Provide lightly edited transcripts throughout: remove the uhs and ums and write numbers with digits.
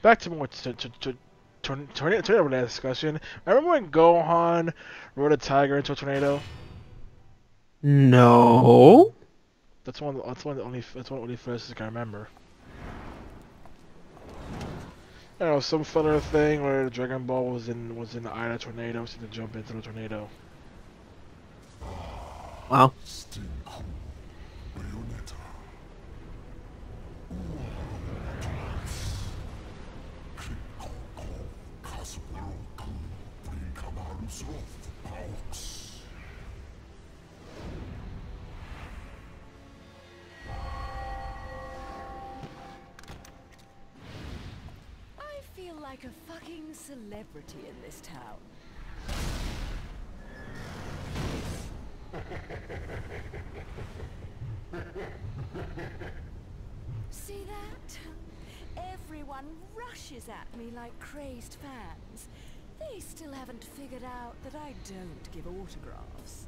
Back to more tornado discussion. Remember when Gohan rode a tiger into a tornado? No. That's one of the only phrases I can remember. I don't know, some filler thing where Dragon Ball was in the eye of the tornado, so to jump into the tornado. Wow. Still out, Bayonetta. I feel like a fucking celebrity in this town. See that? Everyone rushes at me like crazed fans. They still haven't figured out that I don't give autographs.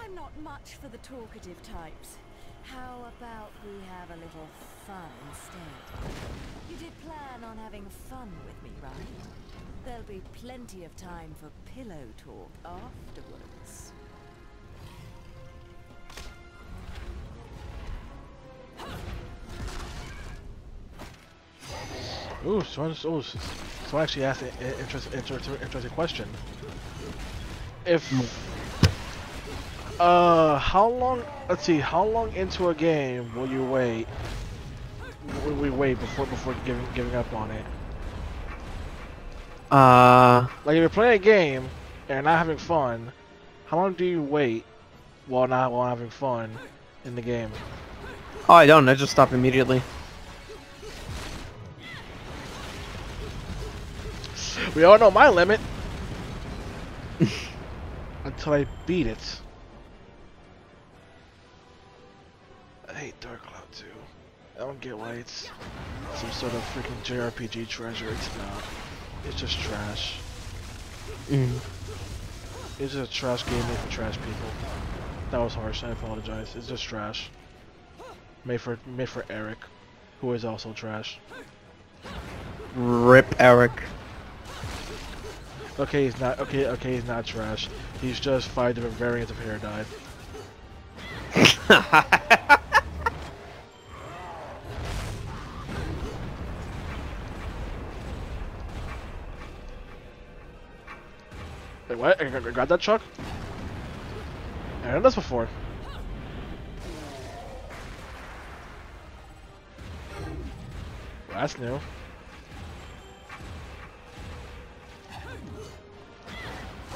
I'm not much for the talkative types. How about we have a little fun instead? You did plan on having fun with me, right? There'll be plenty of time for pillow talk afterwards. Ooh, someone actually asked an interesting question. If how long? Let's see. How long into a game will you wait? Will we wait before giving up on it? Like if you're playing a game and you're not having fun, how long do you wait while having fun in the game? Oh, I don't. I just stop immediately. We all know my limit. Until I beat it. I hate Dark Cloud 2. I don't get why it's some sort of freaking JRPG treasure. It's not. It's just trash. It's just a trash game made for trash people. That was harsh. I apologize. It's just trash. Made for Eric, who is also trash. Rip Eric. Okay, he's not. Okay, he's not trash. He's just 5 different variants of hair dye. Wait, what? I got that truck? I done this before. That's new.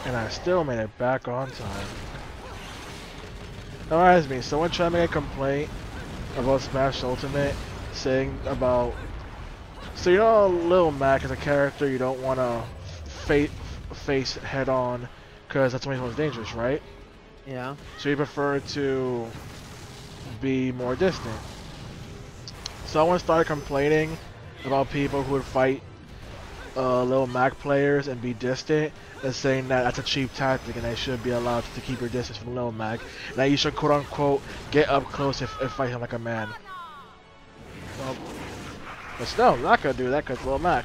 And I still made it back on time. That reminds me, someone tried to make a complaint about Smash Ultimate, saying about... So you know Lil Mac is a character you don't want to face head on, because that's when he's most dangerous, right? Yeah. So you prefer to be more distant. Someone started complaining about people who would fight Lil Mac players and be distant, and saying that that's a cheap tactic and they should be allowed to keep your distance from Lil Mac. That you should quote unquote get up close and fight him like a man. Well, but still, I'm not gonna do that because Lil Mac.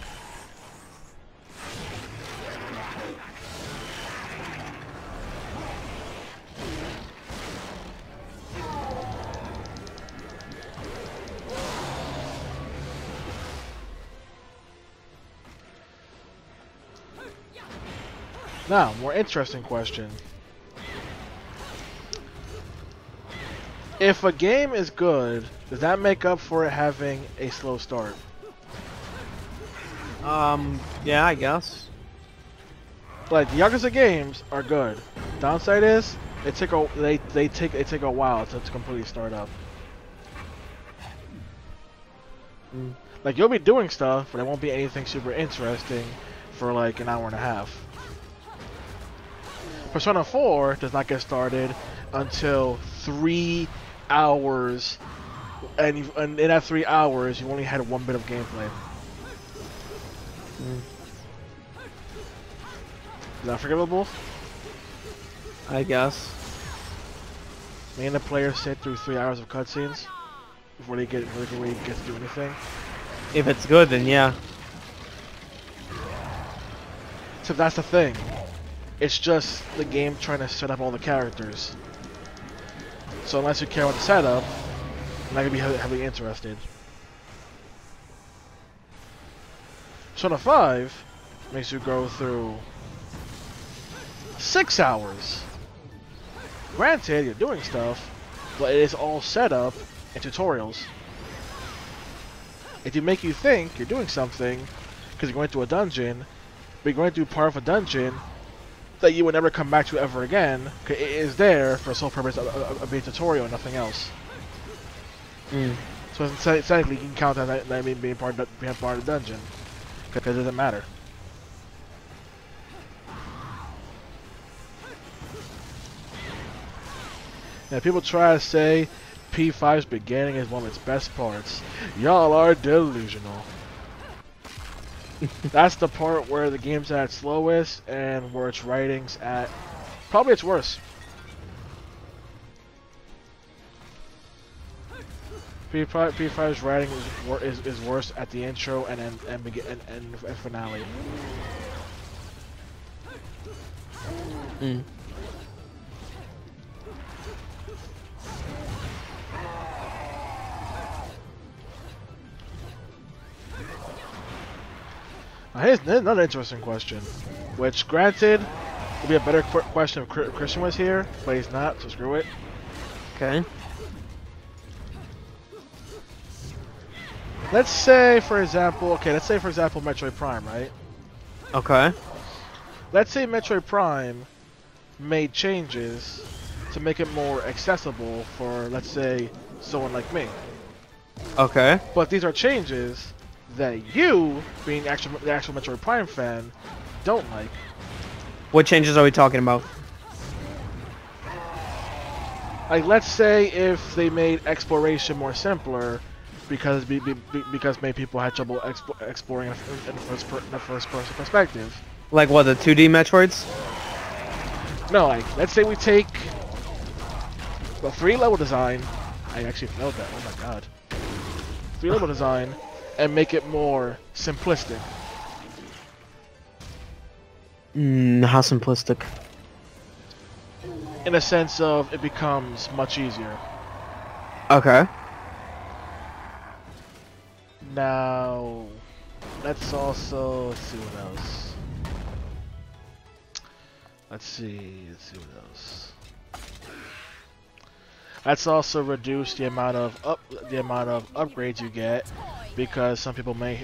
Now, more interesting question. If a game is good, does that make up for it having a slow start? Yeah, I guess. Like, the Yakuza games are good. Downside is, they take a while to completely start up. Like, you'll be doing stuff, but it won't be anything super interesting for like an hour and a half. Persona 4 does not get started until 3 hours, and in that 3 hours, you only had 1 bit of gameplay. Is that forgivable? I guess. Making the player sit through 3 hours of cutscenes before they get to do anything. If it's good, then yeah. So that's the thing. It's just the game trying to set up all the characters. So unless you care about the setup, you're not gonna be heavily interested. Persona 5 makes you go through 6 hours. Granted, you're doing stuff, but it is all set up in tutorials. It do make you think you're doing something because you're going through a dungeon, but you're going through part of a dungeon that you would never come back to ever again. Cause it is there for the sole purpose of being a tutorial and nothing else. So technically, you can count that being part of the dungeon because it doesn't matter. Now, people try to say P5's beginning is one of its best parts. Y'all are delusional. That's the part where the game's at its slowest and where its writing's at probably its worst. P5's writing is worse at the intro and finale. Here's another interesting question, which, granted, would be a better question if Christian was here, but he's not, so screw it. Okay. Let's say, for example, Metroid Prime, right? Okay. Let's say Metroid Prime made changes to make it more accessible for, let's say, someone like me. Okay. But these are changes that you, being the actual Metroid Prime fan, don't like. What changes are we talking about? Like, let's say if they made exploration more simpler, because many people had trouble exploring in the first person perspective. Like what, the 2D Metroids? No, like, let's say we take the 3-level design. I actually failed that. Oh my god. 3-level design. And make it more simplistic. How simplistic? In a sense of it becomes much easier. Okay. Now, let's also see what else. Let's see what else. Let's also reduce the amount of upgrades you get, because some people may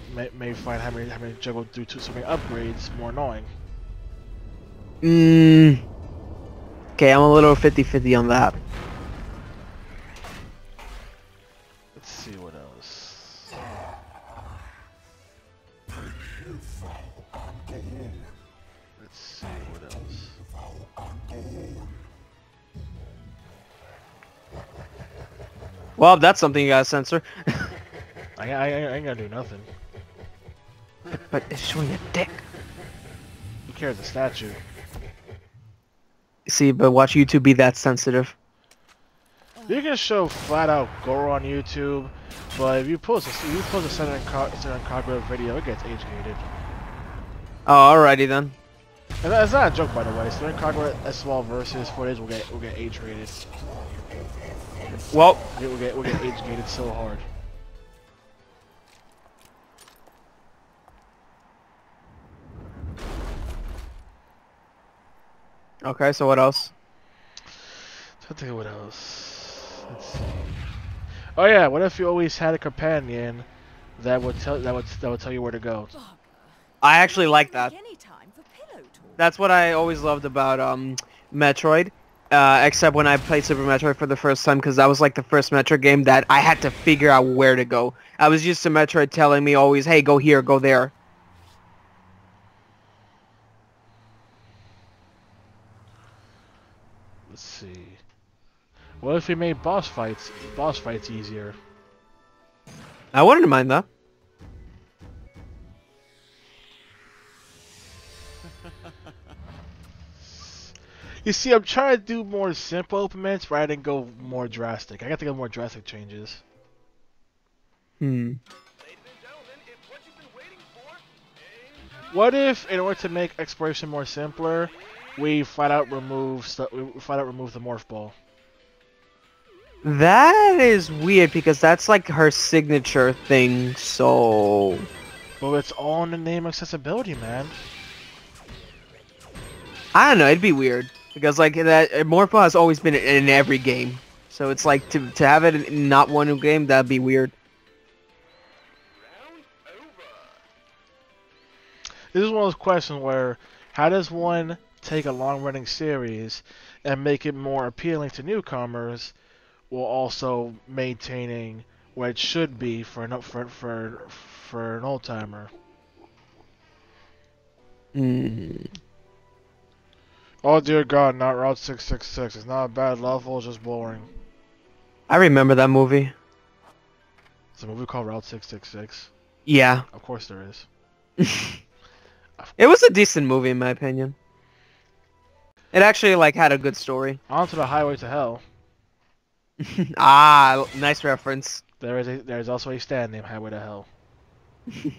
find having to juggle through so many upgrades more annoying. Okay, I'm a little 50-50 on that. Let's see what else. Let's see what else. Well, that's something you gotta censor. I ain't gonna do nothing. But it's showing a dick. Who cares? The statue. See, but watch YouTube be that sensitive. You can show flat out gore on YouTube, but if you post a Senator Kagura video, it gets age gated. Oh, alrighty then. And that's not a joke, by the way. Senator Kagura S-Wall versus footage will get age rated. Well, We'll get age gated so hard. okay, so what else? Let's think of what else. Let's see. Oh yeah, what if you always had a companion that would tell you where to go? I actually like that. Any time for pillow talk. That's what I always loved about Metroid. Except when I played Super Metroid for the first time, because that was like the first Metroid game that I had to figure out where to go. I was used to Metroid telling me always, hey, go here, go there. Let's see. What if we made boss fights easier? I wouldn't mind that. You see, I'm trying to do more simple openments rather than go more drastic. I got to go more drastic changes. Hmm. What if, in order to make exploration more simpler, we flat out remove the morph ball? That is weird because that's like her signature thing. So. But it's all in the name of accessibility, man. I don't know. It'd be weird because like that Morpho has always been in every game. So it's like to have it in not one new game, that'd be weird. This is one of those questions where, how does one take a long-running series and make it more appealing to newcomers, while also maintaining what it should be for an old timer? Oh dear God, not Route 666. It's not a bad level, it's just boring. I remember that movie. It's a movie called Route 666. Yeah. Of course there is. It was a decent movie in my opinion. It actually like had a good story. Onto the highway to hell. Ah, nice reference. There's also a stand named Highway to Hell. That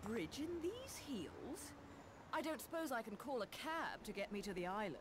bridge in these heels? I don't suppose I can call a cab to get me to the island.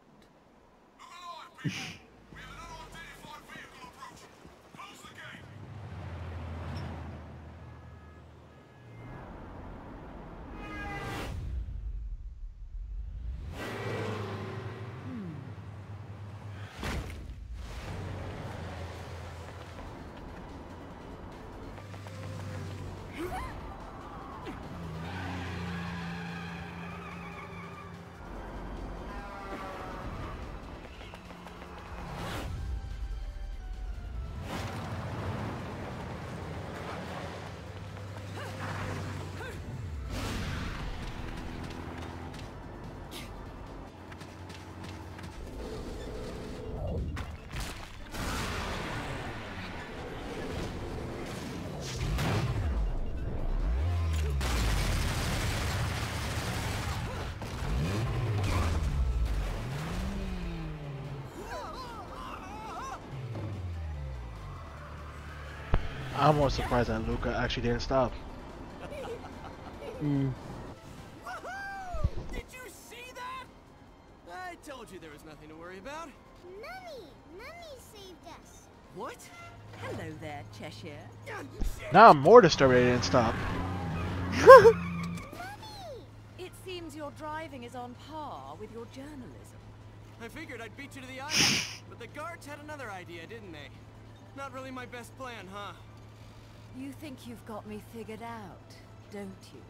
I'm more surprised that Luca actually didn't stop. Mm. Did you see that? I told you there was nothing to worry about. Mummy saved us. What? Hello there, Cheshire. Now I'm more disturbed they didn't stop. It seems your driving is on par with your journalism. I figured I'd beat you to the island, but the guards had another idea, didn't they? Not really my best plan, huh? You think you've got me figured out, don't you?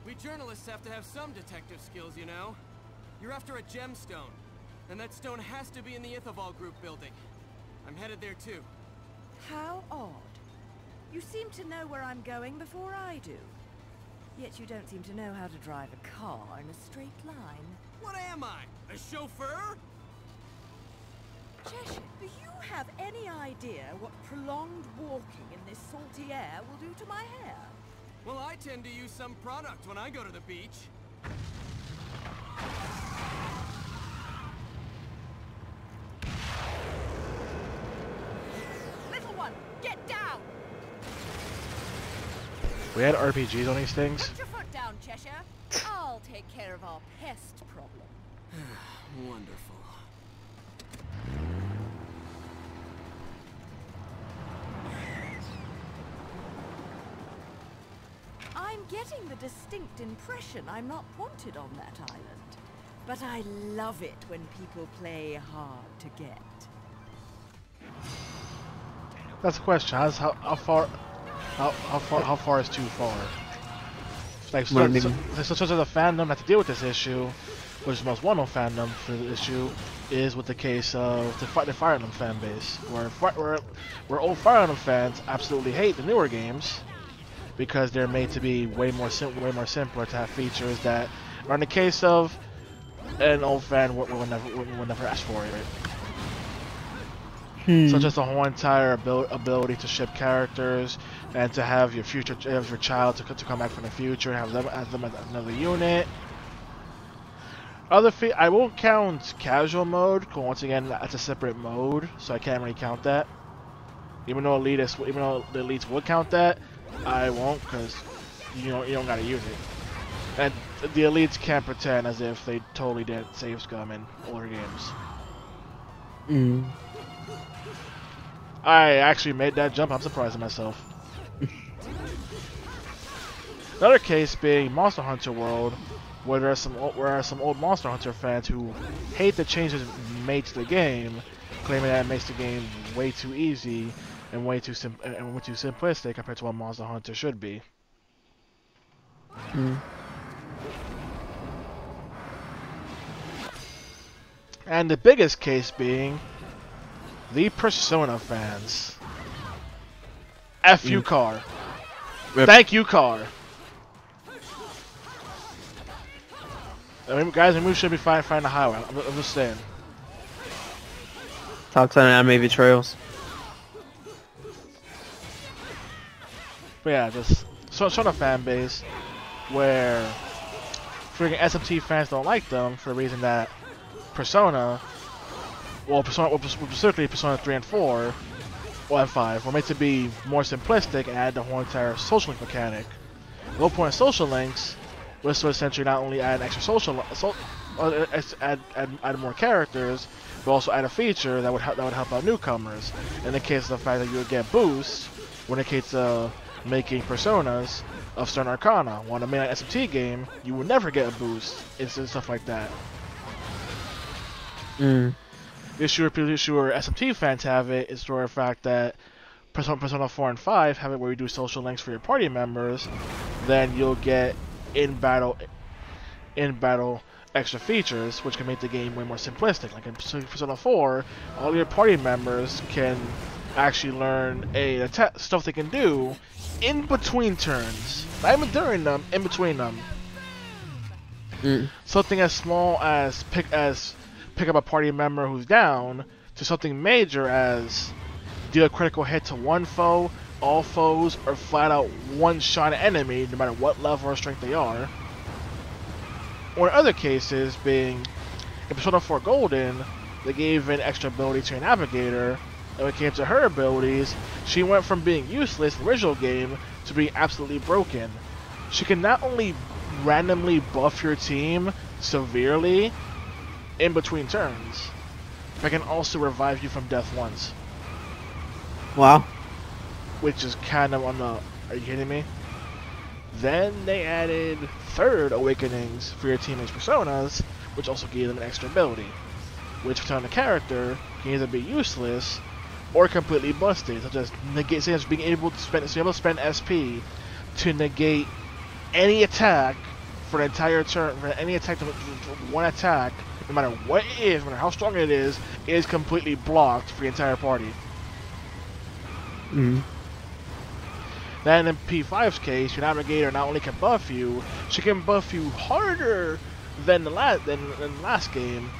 We journalists have to have some detective skills, you know? You're after a gemstone, and that stone has to be in the Ithaval Group building. I'm headed there too. How odd. You seem to know where I'm going before I do. Yet you don't seem to know how to drive a car in a straight line. What am I? A chauffeur? Cheshire, do you have any idea what prolonged walking in this salty air will do to my hair? Well, I tend to use some product when I go to the beach. Little one, get down! We had RPGs on these things. Put your foot down, Cheshire. I'll take care of our pest problem. Wonderful. I'm getting the distinct impression I'm not wanted on that island. But I love it when people play hard to get. That's the question. How far is too far? Like, so the fandom that to deal with this issue, which is the most well-known fandom for the issue, is with the case of the Fire Emblem fan base, where old Fire Emblem fans absolutely hate the newer games, because they're made to be way more simpler to have features that are in the case of an old fan would never ask for it. Such as the whole entire ability to ship characters and to have your child to come back from the future and have them as another unit. I won't count casual mode, because once again that's a separate mode, so I can't really count that. Even though the elites would count that, I won't, because you don't got a unit. And the elites can't pretend as if they totally didn't save scum in older games. I actually made that jump. I'm surprised at myself. Another case being Monster Hunter World, where there are some old Monster Hunter fans who hate the changes made to the game, claiming that it makes the game way too easy and way too simplistic compared to what Monster Hunter should be. And the biggest case being the Persona fans. F you, car. Rip. Thank you, car. I mean, guys, we should be finding the highway. I'm just saying. Top 10 anime betrayals. But yeah, just sort of fan base where freaking SMT fans don't like them for the reason that Persona, specifically Persona 3 and 4, and 5, were made to be more simplistic and add the whole entire social link mechanic. The whole point of social links was to essentially not only add an extra add more characters, but also add a feature that would help out newcomers. In the case of the fact that you would get boosts when it case of making personas of certain arcana. While in a mainline SMT game, you will never get a boost and stuff like that. The issue where SMT fans have it is for the fact that Persona 4 and 5 have it where you do social links for your party members, then you'll get in battle extra features which can make the game way more simplistic. Like in Persona 4, all your party members can actually learn stuff they can do in between turns. Not even during them, in between them. Something as small as pick up a party member who's down, to something major as deal a critical hit to one foe, all foes, or flat out one-shot an enemy, no matter what level or strength they are. Or in other cases, being in Persona 4 Golden, they gave an extra ability to a navigator, and when it came to her abilities, she went from being useless in the original game to being absolutely broken. She can not only randomly buff your team severely in between turns, but can also revive you from death once. Wow. Which is kind of on the... Are you kidding me? Then they added third awakenings for your teammates' personas, which also gave them an extra ability, which for telling the character can either be useless or completely busted, such as being able to spend SP to negate any attack for an entire turn, for any attack to one attack, no matter what it is, no matter how strong it is completely blocked for the entire party. Then in P5's case, your navigator not only can buff you, she can buff you harder than the last game,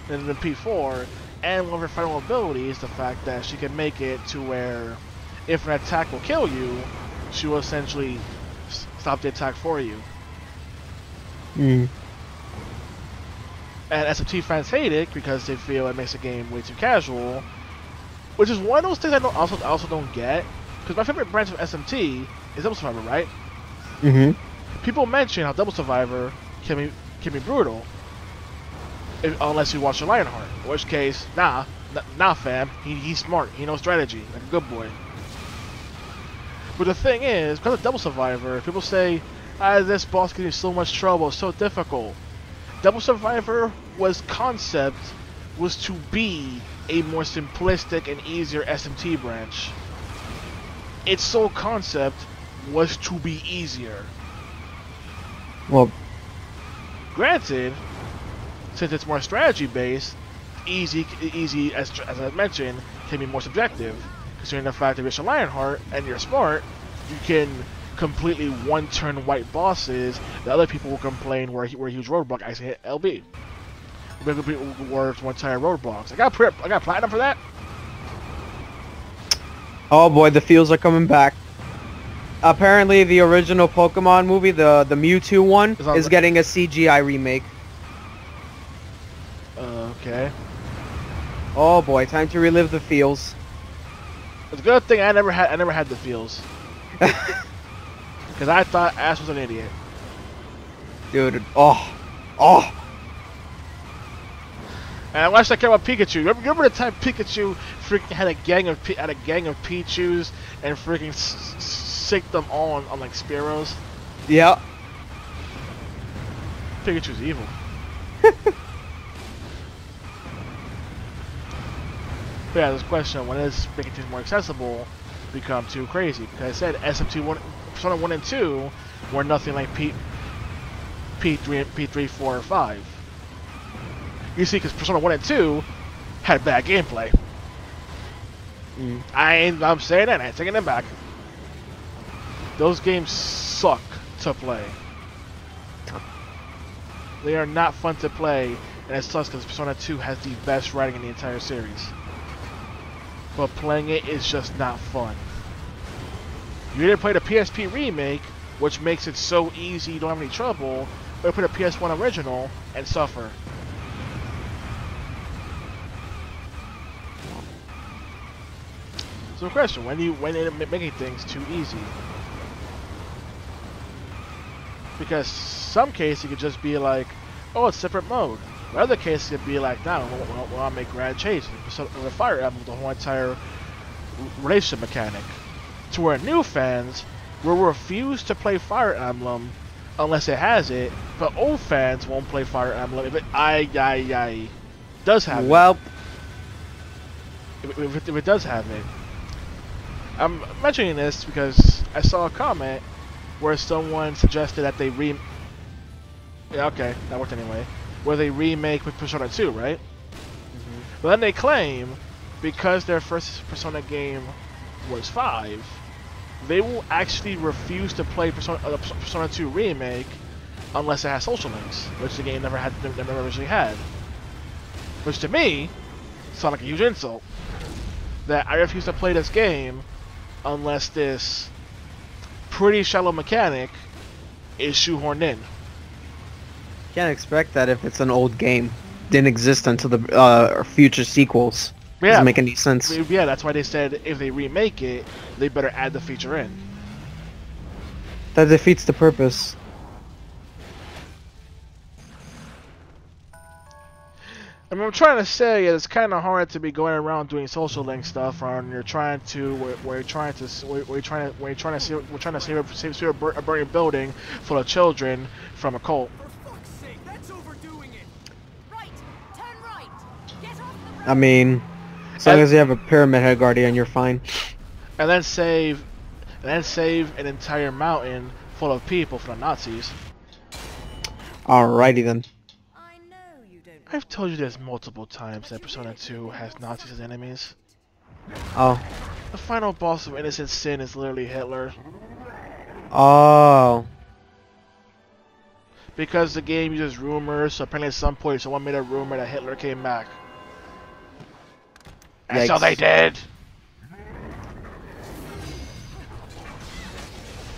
than P4, and one of her final abilities is the fact that she can make it to where if an attack will kill you, she will essentially stop the attack for you. And SMT fans hate it because they feel it makes the game way too casual, which is one of those things I also don't get. Because my favorite branch of SMT is Double Survivor, right? People mention how Double Survivor can be brutal, unless you watch the Lionheart. In which case, nah fam, he's smart, he knows strategy, like a good boy. But the thing is, because of Double Survivor, people say, this boss gives me so much trouble, it's so difficult. Double Survivor concept was to be a more simplistic and easier SMT branch. Its sole concept was to be easier. Well, granted, since it's more strategy based, easy as I mentioned, can be more subjective. Considering the fact that you're Lionheart and you're smart, you can completely one-turn white bosses, the other people will complain where a huge roadblock actually hit LB. Works one-time roadblocks. I got platinum for that. Oh boy, the feels are coming back. Apparently, the original Pokemon movie, the Mewtwo one, is getting a CGI remake. Okay. Oh boy, time to relive the feels. It's a good thing I never had the feels. Because I thought Ash was an idiot. Dude, oh. And I watched that care about Pikachu. Remember the time Pikachu freaking had a gang of Pichus and freaking sicked them all on like Spearows? Yeah. Pikachu's evil. But yeah, this question, when is making things more accessible, become too crazy? Because I said SM2 Persona 1 and 2 were nothing like P3, 4, or 5. You see, because Persona 1 and 2 had bad gameplay. I'm saying that, I ain't taking them back. Those games suck to play. They are not fun to play, and it sucks because Persona 2 has the best writing in the entire series. But playing it is just not fun. You either play the PSP remake, which makes it so easy you don't have any trouble, or play the PS1 original and suffer. So question, when they making things too easy? Because some cases it could just be like, oh, it's separate mode. In other cases it could be like, no, we'll I'll make grand changes. So with Fire Emblem, the whole entire relationship mechanic. To where new fans will refuse to play Fire Emblem unless it has it, but old fans won't play Fire Emblem if it does have it. Well, If it does have it. I'm mentioning this because I saw a comment where someone suggested that they yeah, okay, that worked anyway. Where they remake with Persona 2, right? But then they claim, because their first Persona game was 5, they will actually refuse to play Persona 2 remake unless it has social links, which the game never originally had. Which to me sounds like a huge insult. That I refuse to play this game unless this pretty shallow mechanic is shoehorned in. can't expect that if it's an old game. Didn't exist until the future sequels. Yeah, Doesn't make any sense. Yeah, that's why they said if they remake it, they better add the feature in. That defeats the purpose. I mean, I'm trying to say it's kind of hard to be going around doing social link stuff when you're trying to save a burning building full of children from a cult. For fuck's sake, that's overdoing it. Right, turn right. Get off the road. I mean, as long as you have a Pyramid Head Guardian, you're fine. And then save an entire mountain full of people from the Nazis. Alrighty then. I know you don't. I've told you this multiple times that Persona 2 has Nazis as enemies. Oh. The final boss of Innocent Sin is literally Hitler. Oh. Because the game uses rumors, so apparently at some point someone made a rumor that Hitler came back. And so Yikes. they did!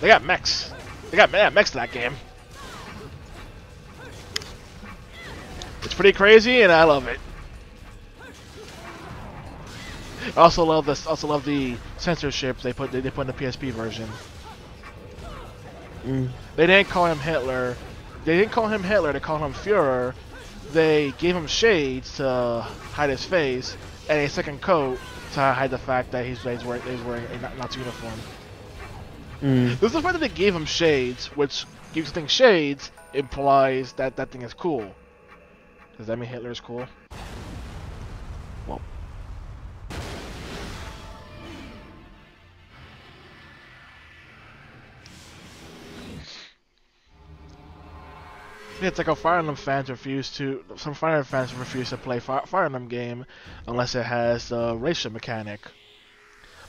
They got mechs. They got mechs in that game. It's pretty crazy, and I love it. I also love this. Also love the censorship they put in the PSP version. They didn't call him Hitler. They didn't call him Hitler. They called him Führer. They gave him shades to hide his face and a second coat to hide the fact that he's wearing a Nazi uniform. This is the fact that they gave him shades, which gives the thing shades, implies that that thing is cool. Does that mean Hitler is cool? Well. Yeah, it's like how Fire Emblem fans refuse to. Some Fire Emblem fans refuse to play Fire Emblem game unless it has the relationship mechanic.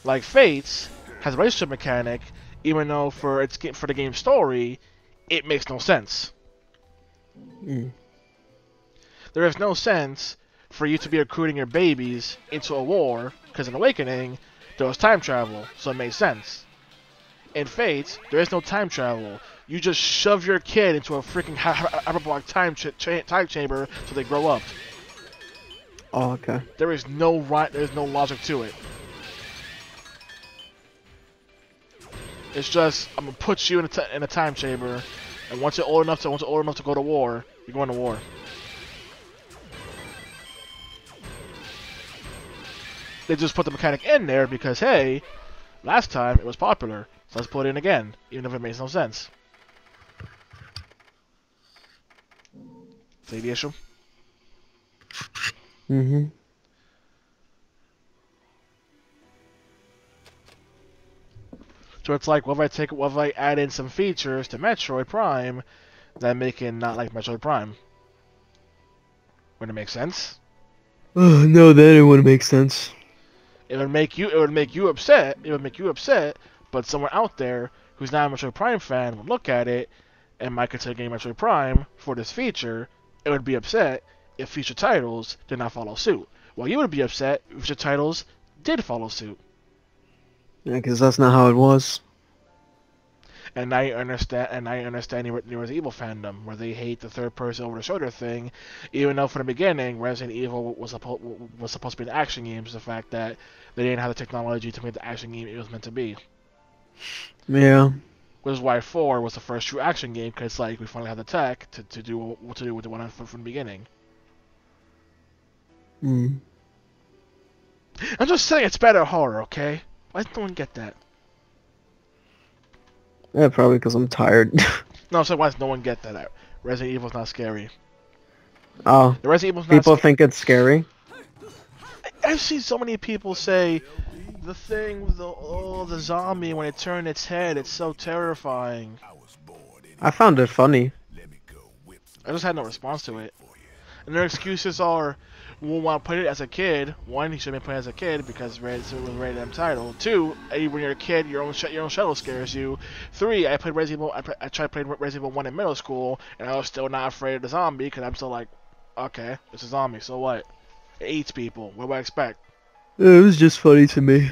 Like Fates has a relationship mechanic, even though for the game's story, it makes no sense. Mm. There is no sense for you to be recruiting your babies into a war, because in Awakening, there was time travel, so it made sense. In Fate, there is no time travel. You just shove your kid into a freaking hyperbolic time chamber so they grow up. Oh, okay. There's no logic to it. It's just I'm gonna put you in a time chamber, and once you're old enough to go to war, you're going to war. They just put the mechanic in there because hey, last time it was popular, so let's put it in again, even if it makes no sense. See the issue? Mm-hmm. So it's like, what if I add in some features to Metroid Prime that make it not like Metroid Prime? Would it make sense? No, that didn't want to make sense. It would make you upset. It would make you upset, but someone out there who's not a Metroid Prime fan would look at it and might consider getting Metroid Prime for this feature. It would be upset if future titles did not follow suit. While you would be upset if future titles did follow suit. Yeah, because that's not how it was. And now you understand the Resident Evil fandom, where they hate the third-person over-the-shoulder thing, even though from the beginning Resident Evil was supposed to be an action game. Just the fact that they didn't have the technology to make the action game it was meant to be. Yeah. Which is why 4 was the first true action game, because like we finally had the tech to do what to do with the one from the beginning. Mm. I'm just saying it's better horror, okay? Why does no one get that? Yeah, probably because I'm tired. No, so why does no one get that? Resident Evil's not scary. Oh. The Resident Evil's not People scary. think it's scary? I've seen so many people say the thing with the zombie when it turned its head, it's so terrifying. I found it funny. I just had no response to it. And their excuses are, well, when I played it as a kid, one, you should have been playing as a kid because it was rated M title. Two, when you're a kid, your own shadow scares you. Three, I played Resident Evil. I tried playing Resident Evil 1 in middle school, and I was still not afraid of the zombie because I'm still like, okay, it's a zombie, so what? It eats people. What do I expect? It was just funny to me.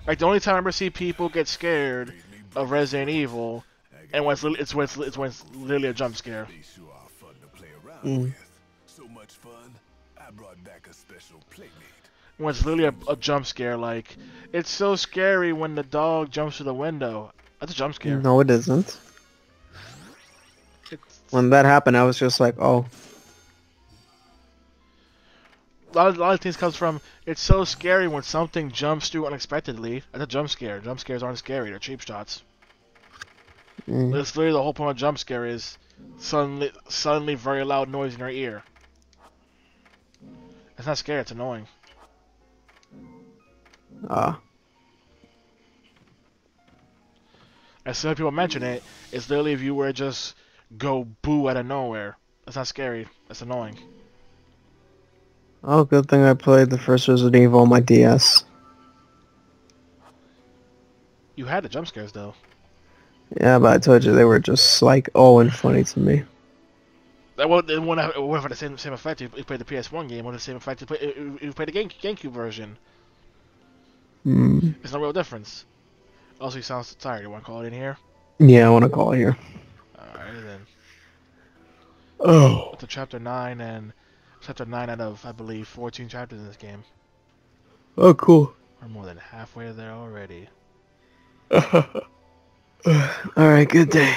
Like the only time I ever see people get scared of Resident Evil, and when it's literally a jump scare. Mm. So much fun, I brought back a special playmate. When it's literally a jump scare, like it's so scary when the dog jumps through the window. That's a jump scare. No, it isn't. It's, When that happened, I was just like, oh. a lot of things comes from it's so scary when something jumps through unexpectedly. That's a jump scare. Jump scares aren't scary; they're cheap shots. Mm. That's literally the whole point of jump scare is suddenly very loud noise in your ear. It's not scary; it's annoying. As soon as people mention it, it's literally if you were to just go boo out of nowhere. That's not scary. That's annoying. Oh, good thing I played the first Resident Evil on my DS. You had the jump scares though. Yeah, but I told you they were just like, oh, and funny to me. That won't have the same effect if you played the PS1 game, or the same effect if you played the GameCube version. Mm. There's no real difference. Also, you sound tired. You want to call it in here? Yeah, I want to call it here. Alright then. Oh. Up to chapter 9 and chapter 9 out of, I believe, 14 chapters in this game. Oh, cool. We're more than halfway there already. Alright, good day.